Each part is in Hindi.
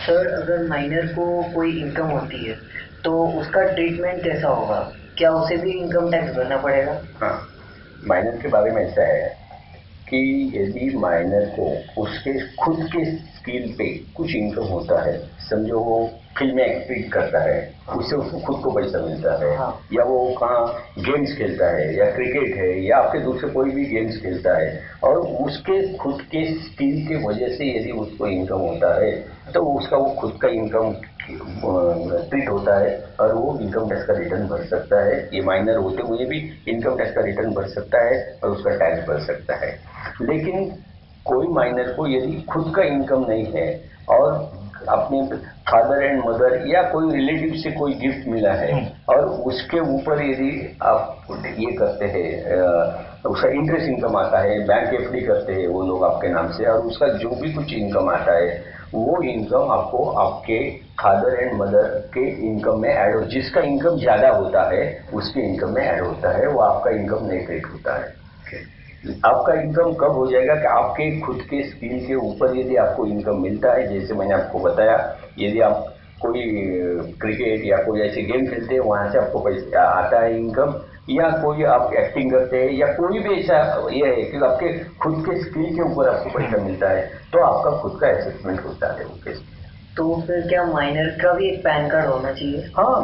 सर अगर माइनर को कोई इनकम होती है तो उसका ट्रीटमेंट कैसा होगा? क्या उसे भी इनकम टैक्स भरना पड़ेगा? हाँ, माइनर के बारे में ऐसा है कि यदि माइनर को उसके खुद के स्किल पे कुछ इनकम होता है, समझो वो फिल्में एक्टिंग करता है, उससे उसको खुद को पैसा मिलता है, या वो कहाँ गेम्स खेलता है या क्रिकेट है या आपके दूसरे कोई भी गेम्स खेलता है और उसके खुद के स्किल के वजह से यदि उसको इनकम होता है तो उसका वो खुद का इनकम ट्रीट होता है और वो इनकम टैक्स का रिटर्न भर सकता है। ये माइनर होते हुए भी इनकम टैक्स का रिटर्न भर सकता है और उसका टैक्स भर सकता है। लेकिन कोई माइनर को यदि खुद का इनकम नहीं है और अपने फादर एंड मदर या कोई रिलेटिव से कोई गिफ्ट मिला है और उसके ऊपर यदि आप ये करते हैं, उसका इंटरेस्ट इनकम आता है, बैंक एफडी करते हैं वो लोग आपके नाम से और उसका जो भी कुछ इनकम आता है वो इनकम आपको आपके फादर एंड मदर के इनकम में ऐड हो, जिसका इनकम ज्यादा होता है उसके इनकम में ऐड होता है, वो आपका इनकम नहीं क्रिएट होता है। आपका इनकम कब हो जाएगा कि आपके खुद के स्किल के ऊपर यदि आपको इनकम मिलता है, जैसे मैंने आपको बताया, यदि आप कोई क्रिकेट या कोई ऐसे गेम खेलते हैं वहां से आपको पैसा आता है इनकम, या कोई आप एक्टिंग करते हैं या कोई भी ऐसा ये है कि आपके खुद के स्किल के ऊपर आपको पैसा मिलता है तो आपका खुद का असेसमेंट होता है वो केस। तो फिर क्या माइनर का भी एक पैन कार्ड होना चाहिए? हाँ,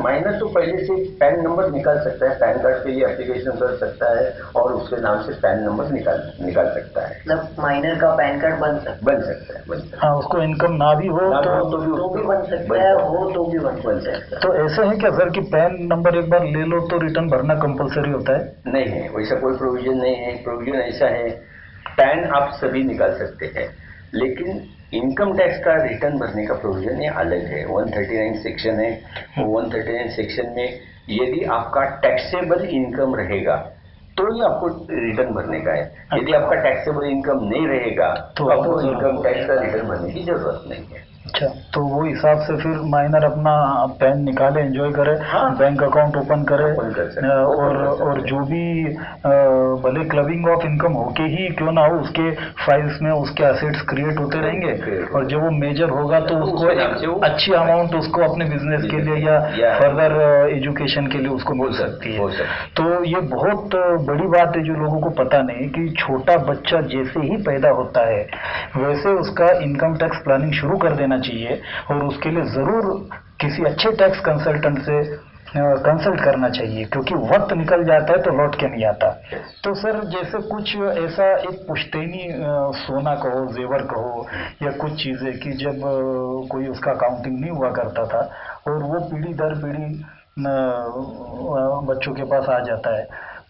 माइनर तो पहले से पैन नंबर निकाल सकता है, पैन कार्ड के लिए एप्लीकेशन कर सकता है और उसके नाम से पैन नंबर निकाल सकता है। मतलब माइनर का पैन कार्ड बन सकता है। हाँ, उसको इनकम ना भी हो तो भी बन सकता है, हो तो भी बन सकता है। तो ऐसे है क्या सर कि पैन नंबर एक बार ले लो तो रिटर्न भरना कंपलसरी होता है? नहीं है, वैसा कोई प्रोविजन नहीं है। प्रोविजन ऐसा है, पैन आप सभी निकाल सकते हैं लेकिन इनकम टैक्स का रिटर्न भरने का प्रोविजन ये अलग है। 139 सेक्शन है, वो 139 सेक्शन में यदि आपका टैक्सेबल इनकम रहेगा तो ही आपको रिटर्न भरने का है। यदि आपका टैक्सेबल इनकम नहीं रहेगा तो आपको इनकम टैक्स का रिटर्न भरने की जरूरत नहीं है। अच्छा, तो वो हिसाब से फिर माइनर अपना पैन निकाले, एंजॉय करे, बैंक अकाउंट ओपन करे और जो भी भले क्लबिंग ऑफ इनकम होके ही क्यों ना हो उसके फाइल्स में उसके एसेट्स क्रिएट होते रहेंगे और जब वो मेजर होगा तो उसको एक अच्छी अमाउंट उसको अपने बिजनेस के लिए या फर्दर एजुकेशन के लिए उसको मिल सकती है। तो ये बहुत बड़ी बात है जो लोगों को पता नहीं कि छोटा बच्चा जैसे ही पैदा होता है वैसे उसका इनकम टैक्स प्लानिंग शुरू कर देना चाहिए और उसके लिए जरूर किसी अच्छे टैक्स कंसल्टेंट से कंसल्ट करना चाहिए क्योंकि वक्त निकल जाता है तो लौट के नहीं आता। तो सर जैसे कुछ ऐसा एक पुश्तैनी सोना कहो, जेवर कहो या कुछ चीजें कि जब कोई उसका अकाउंटिंग नहीं हुआ करता था और वो पीढ़ी दर पीढ़ी बच्चों के पास आ जाता है,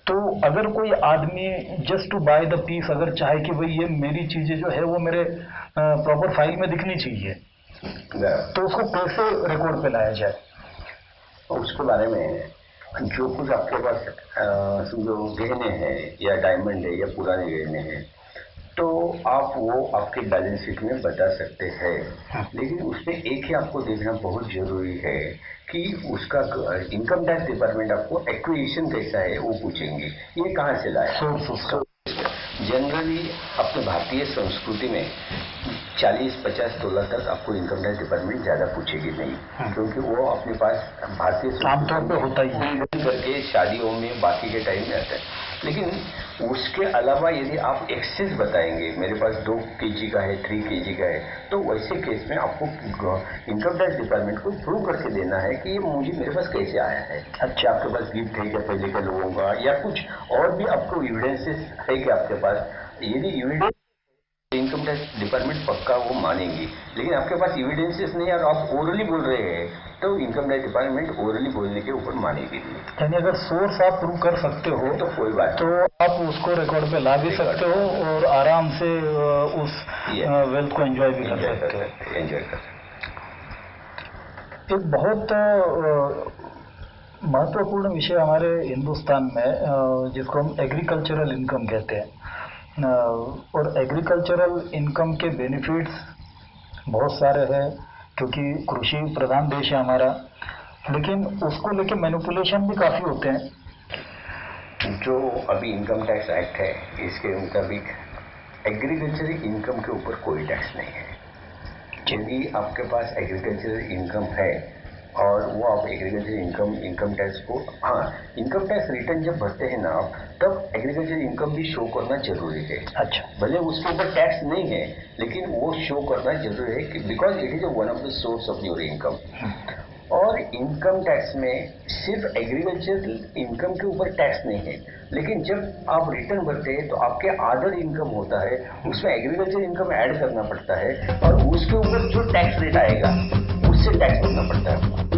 तो अगर कोई आदमी just to buy the piece अगर चाहे कि भाई ये मेरी चीजें जो है वो मेरे प्रॉपर फाइल में दिखनी चाहिए तो उसको कैसे रिकॉर्ड पे लाया जाए? उसके बारे में जो कुछ आपके पास जो गहने हैं या डायमंड है या पुराने गहने हैं तो आप वो आपके बैलेंस शीट में बता सकते हैं, लेकिन उसमें एक ही आपको देखना बहुत जरूरी है कि उसका इनकम टैक्स डिपार्टमेंट आपको एक्विजिशन कैसा है वो पूछेंगे, ये कहाँ से लाया। जनरली अपने भारतीय संस्कृति में 40-50 तोला तक आपको इनकम टैक्स डिपार्टमेंट ज्यादा पूछेगी नहीं, क्योंकि वो अपने पास भारतीय आमतौर पे होता ही है करके शादियों में बाकी के टाइम में आता है। लेकिन उसके अलावा यदि आप एक्सेस बताएंगे मेरे पास 2 kg का है, 3 kg का है, तो वैसे केस में आपको इनकम टैक्स डिपार्टमेंट को प्रूव करके देना है कि ये मुझे मेरे पास कैसे आया है। अच्छा, आपके पास गिफ्ट है क्या पहले के लोगों का या कुछ और भी आपको एविडेंसेस है कि आपके पास, यदि एविडेंस इनकम टैक्स डिपार्टमेंट पक्का वो मानेंगी, लेकिन आपके पास एविडेंसेस नहीं और आप ओरली बोल रहे हैं तो इनकम टैक्स डिपार्टमेंट ओरली बोलने के ऊपर मानेगी नहीं। यानी अगर सोर्स आप प्रूव कर सकते हो तो कोई बात तो आप उसको रिकॉर्ड पे ला भी सकते हो और आराम से उस वेल्थ को एंजॉय भी कर सकते हो। एक बहुत महत्वपूर्ण विषय हमारे हिंदुस्तान में जिसको हम एग्रीकल्चरल इनकम कहते हैं, और एग्रीकल्चरल इनकम के बेनिफिट्स बहुत सारे हैं क्योंकि कृषि प्रधान देश है हमारा, लेकिन उसको लेके मैनिपुलेशन भी काफ़ी होते हैं। जो अभी इनकम टैक्स एक्ट है इसके मुताबिक एग्रीकल्चर इनकम के ऊपर कोई टैक्स नहीं है। यदि आपके पास एग्रीकल्चर इनकम है और वो आप एग्रीकल्चर इनकम टैक्स को, हाँ, इनकम टैक्स रिटर्न जब भरते हैं ना आप, तब एग्रीकल्चर इनकम भी शो करना जरूरी है। अच्छा, भले उसके ऊपर टैक्स नहीं है, लेकिन वो शो करना जरूरी है कि because it is one of the source of your income. और इनकम टैक्स में सिर्फ एग्रीकल्चर इनकम के ऊपर टैक्स नहीं है, लेकिन जब आप रिटर्न भरते हैं तो आपके अदर इनकम होता है, उसमें एग्रीकल्चर इनकम ऐड करना पड़ता है और उसके ऊपर जो टैक्स रेट आएगा उससे टैक्स भरना पड़ता है।